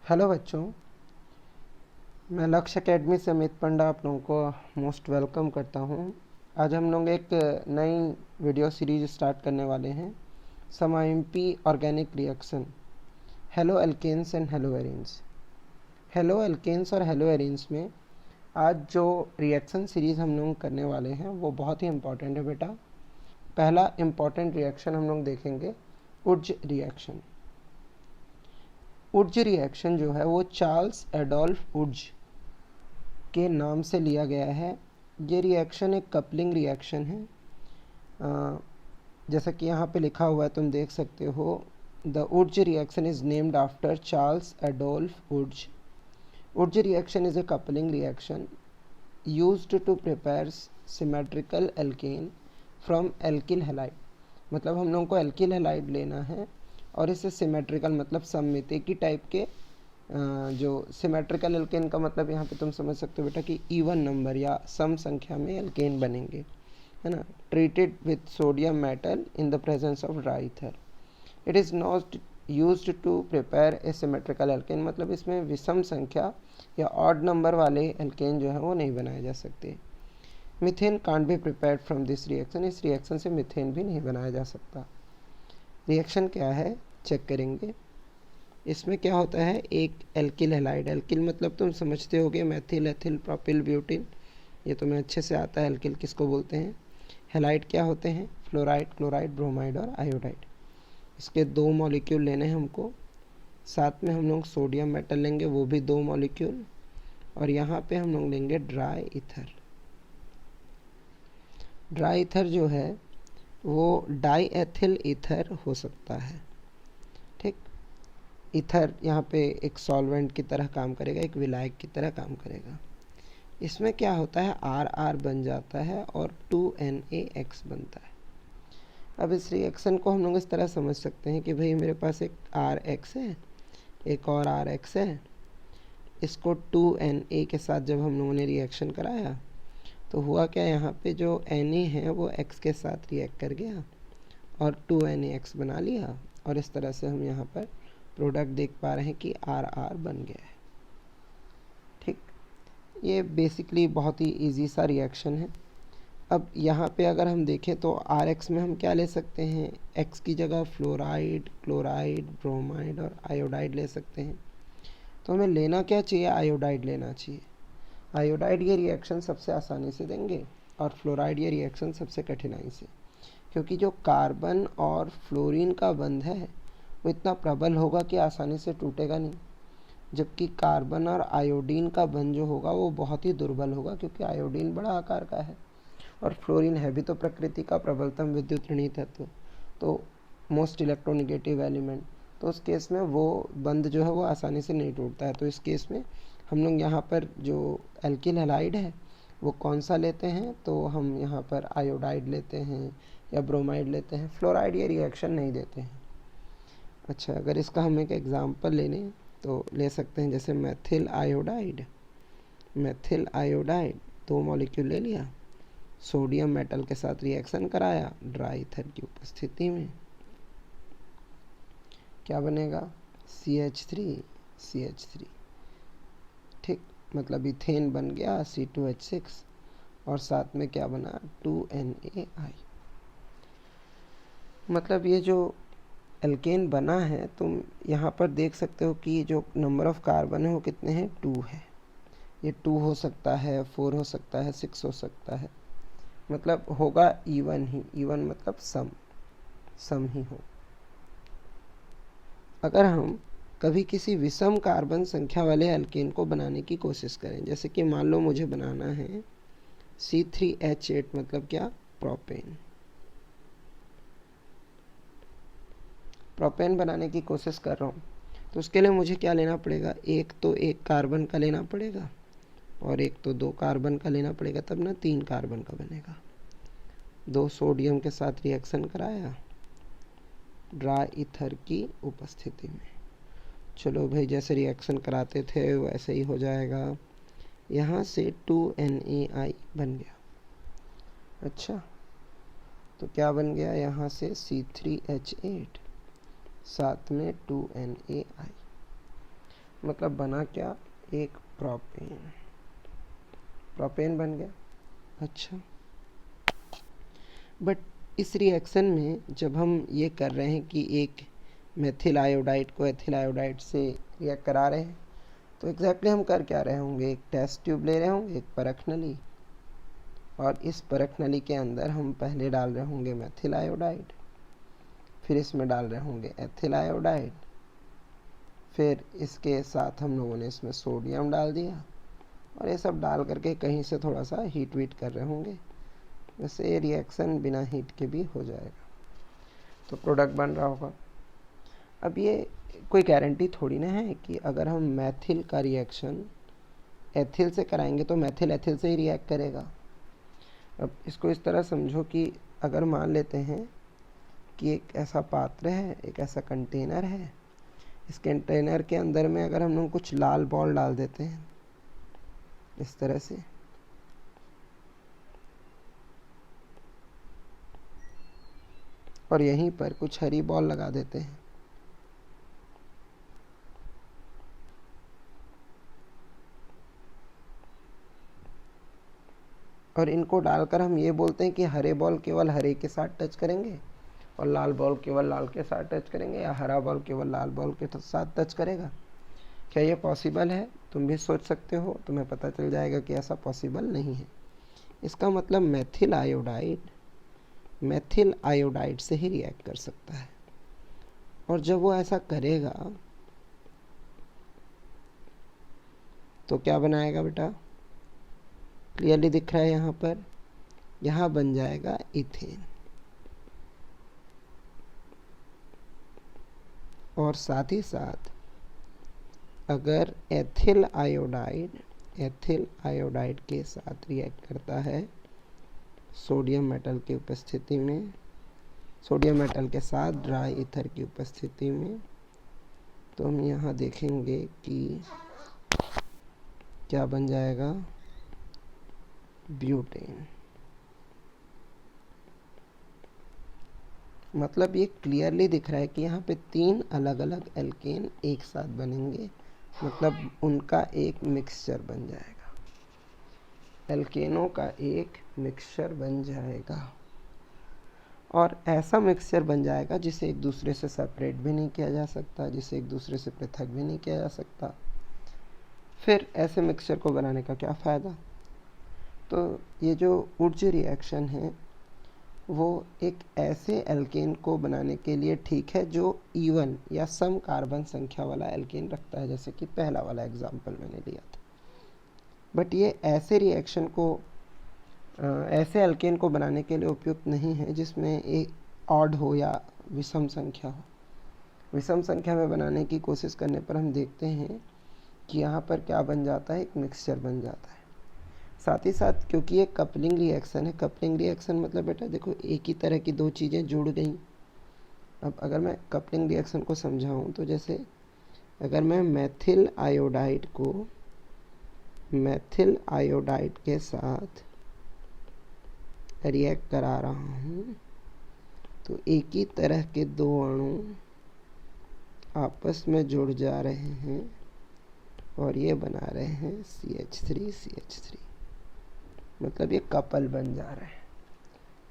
Hello बच्चों, मैं लक्ष्य एकेडमी से अमित पंडा आप लोगों को मोस्ट वेलकम करता हूं। आज हम लोग एक नई वीडियो सीरीज स्टार्ट करने वाले हैं, some IMP organic reaction, haloalkanes and haloarenes. Haloalkanes और हेलो एरीन्स में आज जो रिएक्शन सीरीज़ हम लोग करने वाले हैं वो बहुत ही इम्पॉर्टेंट है बेटा। पहला इम्पॉर्टेंट रिएक्शन हम लोग देखेंगे उर्ज रिएक्शन। उर्ज रिएक्शन जो है वो चार्ल्स एडोल्फ उर्ज के नाम से लिया गया है। ये रिएक्शन एक कपलिंग रिएक्शन है। जैसा कि यहाँ पे लिखा हुआ है तुम देख सकते हो, the Wurtz reaction is named after Charles Adolphe Wurtz. Wurtz reaction is a coupling reaction used to prepare symmetrical alkane from alkyl halide. मतलब हम लोगों को एल्किल हैलाइड लेना है और इसे सिमेट्रिकल मतलब सममितीय टाइप के जो सिमेट्रिकल एल्केन का मतलब यहाँ पे तुम समझ सकते हो बेटा कि इवन नंबर या सम संख्या में एल्केन बनेंगे, है ना। Treated with sodium metal in the presence of dry ether. It is not used to prepare a symmetrical alkane, मतलब इसमें विषम संख्या या ऑड नंबर वाले एल्केन जो है वो नहीं बनाए जा सकते। Methane can't be prepared from this reaction. इस रिएक्शन से मीथेन भी नहीं बनाया जा सकता। रिएक्शन क्या है चेक करेंगे। इसमें क्या होता है, एक एल्किल हैलाइड, एल्किल मतलब तुम समझते होगे मेथिल एथिल प्रोपिल ब्यूटिन, ये तुम्हें अच्छे से आता है एल्किल किसको बोलते हैं। हैलाइड क्या होते हैं, फ्लोराइड क्लोराइड ब्रोमाइड और आयोडाइड। इसके 2 मॉलिक्यूल लेने हैं हमको, साथ में हम लोग सोडियम मेटल लेंगे वो भी 2 मॉलिक्यूल, और यहाँ पे हम लोग लेंगे ड्राई ईथर। ड्राई ईथर जो है वो डाई एथिल ईथर हो सकता है, ठीक। ईथर यहाँ पे एक सॉल्वेंट की तरह काम करेगा, एक विलायक की तरह काम करेगा। इसमें क्या होता है, आर आर बन जाता है और 2NaX बनता है। अब इस रिएक्शन को हम लोग इस तरह समझ सकते हैं कि भाई मेरे पास एक RX है, एक और RX है। इसको 2Na के साथ जब हम लोगों ने रिएक्शन कराया तो हुआ क्या, यहाँ पे जो Na है वो X के साथ रिएक्ट कर गया और 2NaX बना लिया, और इस तरह से हम यहाँ पर प्रोडक्ट देख पा रहे हैं कि RR बन गया है, ठीक। ये बेसिकली बहुत ही इजी सा रिएक्शन है। अब यहाँ पे अगर हम देखें तो RX में हम क्या ले सकते हैं, X की जगह फ्लोराइड क्लोराइड ब्रोमाइड और आयोडाइड ले सकते हैं। तो हमें लेना क्या चाहिए, आयोडाइड लेना चाहिए। आयोडाइड ये रिएक्शन सबसे आसानी से देंगे और फ्लोराइड ये रिएक्शन सबसे कठिनाई से, क्योंकि जो कार्बन और फ्लोरीन का बंध है वो इतना प्रबल होगा कि आसानी से टूटेगा नहीं, जबकि कार्बन और आयोडीन का बंध जो होगा वो बहुत ही दुर्बल होगा, क्योंकि आयोडीन बड़ा आकार का है और फ्लोरीन है भी तो प्रकृति का प्रबलतम विद्युत ऋणी तत्व, तो मोस्ट इलेक्ट्रोनिगेटिव एलिमेंट। तो उस केस में वो बंध जो है वो आसानी से नहीं टूटता है। तो इस केस में हम लोग यहाँ पर जो एल्किल हैलाइड है वो कौन सा लेते हैं, तो हम यहाँ पर आयोडाइड लेते हैं या ब्रोमाइड लेते हैं। फ्लोराइड ये रिएक्शन नहीं देते हैं। अच्छा, अगर इसका हम एक एग्जांपल ले लें तो ले सकते हैं, जैसे methyl iodide. Methyl iodide 2 molecule ले लिया, सोडियम मेटल के साथ रिएक्शन कराया ड्राई ईथर की उपस्थिति में, क्या बनेगा, CH3 ठीक। मतलब इथेन बन गया C2H6 और साथ में क्या बना 2NaI। मतलब ये जो एल्केन बना है तुम यहाँ पर देख सकते हो कि जो नंबर ऑफ कार्बन है वो कितने हैं, 2 है। ये 2 हो सकता है, 4 हो सकता है, 6 हो सकता है, मतलब होगा इवन ही। इवन मतलब सम ही हो। अगर हम कभी किसी विषम कार्बन संख्या वाले एल्केन को बनाने की कोशिश करें, जैसे कि मान लो मुझे बनाना है C3H8, मतलब क्या, प्रोपेन। प्रोपेन बनाने की कोशिश कर रहा हूँ तो उसके लिए मुझे क्या लेना पड़ेगा, एक तो 1 कार्बन का लेना पड़ेगा और एक तो 2 कार्बन का लेना पड़ेगा, तब ना 3 कार्बन का बनेगा। 2 सोडियम के साथ रिएक्शन कराया ड्राई ईथर की उपस्थिति में। चलो भाई, जैसे रिएक्शन कराते थे वैसे ही हो जाएगा। यहाँ से 2NaI बन गया। अच्छा, तो क्या बन गया, यहाँ से C3H8 साथ में 2NaI। मतलब बना क्या, एक प्रोपेन, प्रोपेन बन गया। अच्छा, बट इस रिएक्शन में जब हम ये कर रहे हैं कि एक मेथिल आयोडाइड को एथिल आयोडाइड से रिएक्ट करा रहे हैं, तो एग्जैक्टली हम कर क्या रहे होंगे, एक टेस्ट ट्यूब ले रहे होंगे, एक परख नली, और इस परख नली के अंदर हम पहले डाल रहे होंगे मेथिल आयोडाइड, फिर इसमें डाल रहे होंगे एथिल आयोडाइड, फिर इसके साथ हम लोगों ने इसमें सोडियम डाल दिया, और ये सब डाल करके कहीं से थोड़ा सा हीट वीट कर रहे होंगे। वैसे ये रिएक्शन बिना हीट के भी हो जाएगा, तो प्रोडक्ट बन रहा होगा। अब ये कोई गारंटी थोड़ी ना है कि अगर हम मैथिल का रिएक्शन एथिल से कराएंगे तो मैथिल एथिल से ही रिएक्ट करेगा। अब इसको इस तरह समझो कि अगर मान लेते हैं कि एक ऐसा पात्र है, एक ऐसा कंटेनर है, इस कंटेनर के अंदर में अगर हम लोग कुछ लाल बॉल डाल देते हैं इस तरह से, और यहीं पर कुछ हरी बॉल लगा देते हैं, और इनको डालकर हम ये बोलते हैं कि हरे बॉल केवल हरे के साथ टच करेंगे और लाल बॉल केवल लाल के साथ टच करेंगे, या हरा बॉल केवल लाल बॉल के साथ टच करेगा। क्या ये पॉसिबल है? तुम भी सोच सकते हो, तुम्हें पता चल जाएगा कि ऐसा पॉसिबल नहीं है। इसका मतलब मेथिल आयोडाइड से ही रिएक्ट कर सकता है, और जब वो ऐसा करेगा तो क्या बनाएगा बेटा, क्लियरली दिख रहा है यहाँ पर, यहाँ बन जाएगा इथेन। और साथ ही साथ अगर एथिल आयोडाइड के साथ रिएक्ट करता है सोडियम मेटल की उपस्थिति में, सोडियम मेटल के साथ ड्राई ईथर की उपस्थिति में, तो हम यहाँ देखेंगे कि क्या बन जाएगा, ब्यूटेन। मतलब ये क्लियरली दिख रहा है कि यहाँ पे 3 अलग अलग एल्केन एक साथ बनेंगे, मतलब उनका एक मिक्सचर बन जाएगा, एल्केनों का एक मिक्सचर बन जाएगा। और ऐसा मिक्सचर बन जाएगा जिसे एक दूसरे से सेपरेट भी नहीं किया जा सकता, जिसे एक दूसरे से पृथक भी नहीं किया जा सकता। फिर ऐसे मिक्सचर को बनाने का क्या फ़ायदा? तो ये जो ऊर्ज रिएक्शन है वो एक ऐसे एल्केन को बनाने के लिए ठीक है जो इवन या सम कार्बन संख्या वाला एल्केन रखता है, जैसे कि पहला वाला एग्जाम्पल मैंने लिया था। बट ये ऐसे रिएक्शन को ऐसे एल्केन को बनाने के लिए उपयुक्त नहीं है जिसमें एक ऑड हो या विषम संख्या हो। विषम संख्या में बनाने की कोशिश करने पर हम देखते हैं कि यहाँ पर क्या बन जाता है, एक मिक्सचर बन जाता है। साथ ही साथ क्योंकि ये कपलिंग रिएक्शन है, कपलिंग रिएक्शन मतलब बेटा देखो एक ही तरह की दो चीज़ें जुड़ गई। अब अगर मैं कपलिंग रिएक्शन को समझाऊँ तो जैसे अगर मैं मेथिल आयोडाइड के साथ रिएक्ट करा रहा हूँ तो एक ही तरह के दो अणु आपस में जुड़ जा रहे हैं और ये बना रहे हैं CH3, मतलब ये कपल बन जा रहे हैं।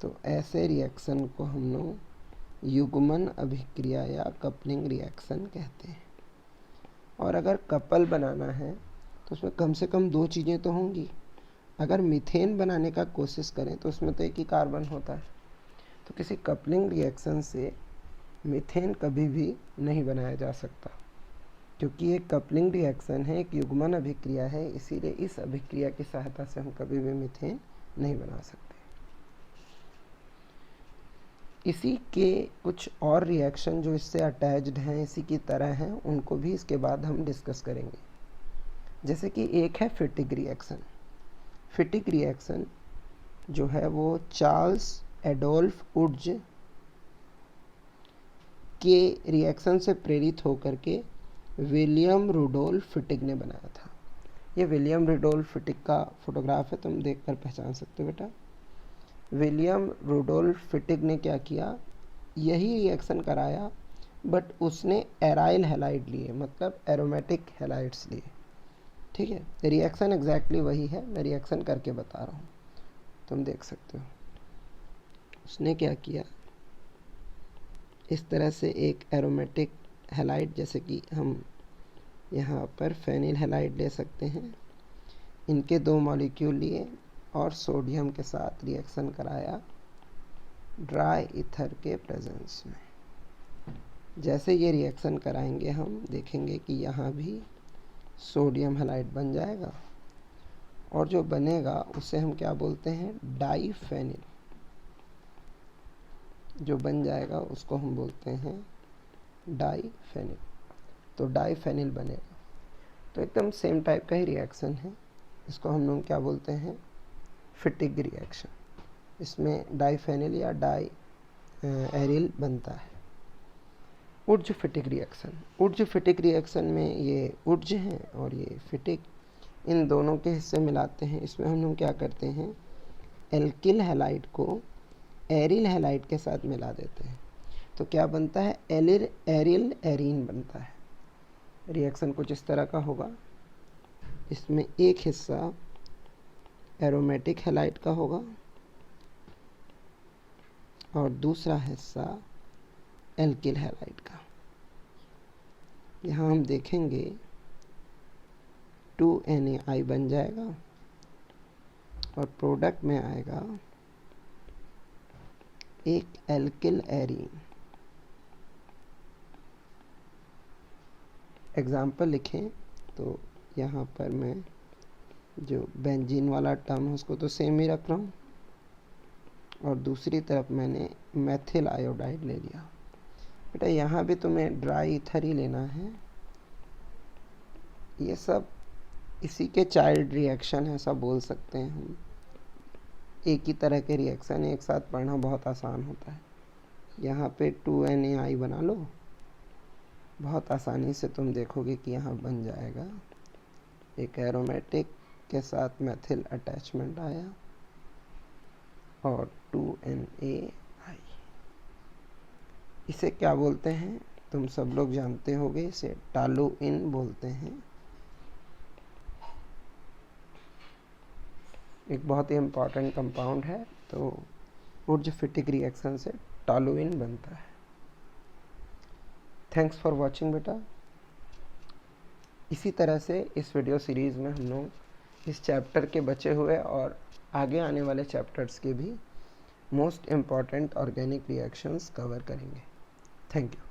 तो ऐसे रिएक्शन को हम लोग युग्मन अभिक्रिया या कपलिंग रिएक्शन कहते हैं। और अगर कपल बनाना है तो उसमें कम से कम 2 चीज़ें तो होंगी। अगर मीथेन बनाने का कोशिश करें तो उसमें तो एक ही कार्बन होता है, तो किसी कपलिंग रिएक्शन से मीथेन कभी भी नहीं बनाया जा सकता, क्योंकि एक कपलिंग रिएक्शन है, एक युग्मन अभिक्रिया है, इसीलिए इस अभिक्रिया की सहायता से हम कभी भी मीथेन नहीं बना सकते। इसी के कुछ और रिएक्शन जो इससे अटैच्ड हैं, इसी की तरह हैं, उनको भी इसके बाद हम डिस्कस करेंगे। जैसे कि एक है फिटिक रिएक्शन। फिटिक रिएक्शन जो है वो चार्ल्स एडोल्फ वुड्ज के रिएक्शन से प्रेरित होकर के विलियम रुडोल्फ फिटिक ने बनाया था। ये विलियम रुडोल्फ फिटिक का फोटोग्राफ है, तुम देखकर पहचान सकते हो बेटा। विलियम रुडोल्फ फिटिक ने क्या किया, यही रिएक्शन कराया बट उसने एराइल हैलाइड लिए, मतलब एरोमेटिक हैलाइड्स लिए। ठीक है, रिएक्शन एग्जैक्टली वही है, मैं रिएक्शन करके बता रहा हूँ, तुम देख सकते हो। उसने क्या किया, इस तरह से एक एरोमेटिक हैलाइड, जैसे कि हम यहाँ पर फेनिल हैलाइड ले सकते हैं, इनके 2 मॉलिक्यूल लिए और सोडियम के साथ रिएक्शन कराया ड्राई ईथर के प्रेजेंस में। जैसे ये रिएक्शन कराएंगे हम देखेंगे कि यहाँ भी सोडियम हैलाइड बन जाएगा, और जो बनेगा उसे हम क्या बोलते हैं, डाईफेनिल। जो बन जाएगा उसको हम बोलते हैं डाईफेनिल। तो डाईफेनिल बनेगा, तो एकदम सेम टाइप का ही रिएक्शन है। इसको हम लोग क्या बोलते हैं, फिटिक रिएक्शन। इसमें डाईफेनिल या डाई एरिल बनता है। उर्ज फिटिक रिएक्शन, उर्ज फिटिक रिएक्शन में ये उर्ज हैं और ये फिटिक, इन दोनों के हिस्से मिलाते हैं। इसमें हम लोग क्या करते हैं, एल्किल हैलाइड को एरिल हैलाइड के साथ मिला देते हैं, तो क्या बनता है, एरिल एरीन बनता है। रिएक्शन कुछ इस तरह का होगा, इसमें एक हिस्सा एरोमेटिक हैलाइड का होगा और दूसरा हिस्सा एल्किल हैलाइड का। यहाँ हम देखेंगे 2NaI बन जाएगा और प्रोडक्ट में आएगा एक एल्किल एरीन। एग्जाम्पल लिखें तो यहाँ पर मैं जो बेंजीन वाला टर्म है उसको तो सेम ही रख रहा हूँ, और दूसरी तरफ मैंने मेथिल आयोडाइड ले लिया। बेटा यहाँ भी तुम्हें ड्राई ईथर ही लेना है। ये सब इसी के चाइल्ड रिएक्शन है, ऐसा बोल सकते हैं हम। एक ही तरह के रिएक्शन एक साथ पढ़ना बहुत आसान होता है। यहाँ पे 2NaI बना लो, बहुत आसानी से तुम देखोगे कि यहाँ बन जाएगा एक एरोमेटिक के साथ मेथिल अटैचमेंट आया और 2NaI। इसे क्या बोलते हैं, तुम सब लोग जानते होगे, इसे टॉलुइन बोलते हैं। एक बहुत ही इम्पॉर्टेंट कंपाउंड है, तो उर्ज फिटिक रिएक्शन से टॉलुइन बनता है। थैंक्स फॉर वॉचिंग बेटा। इसी तरह से इस वीडियो सीरीज़ में हम लोग इस चैप्टर के बचे हुए और आगे आने वाले चैप्टर्स के भी most important organic reactions cover करेंगे। Thank you.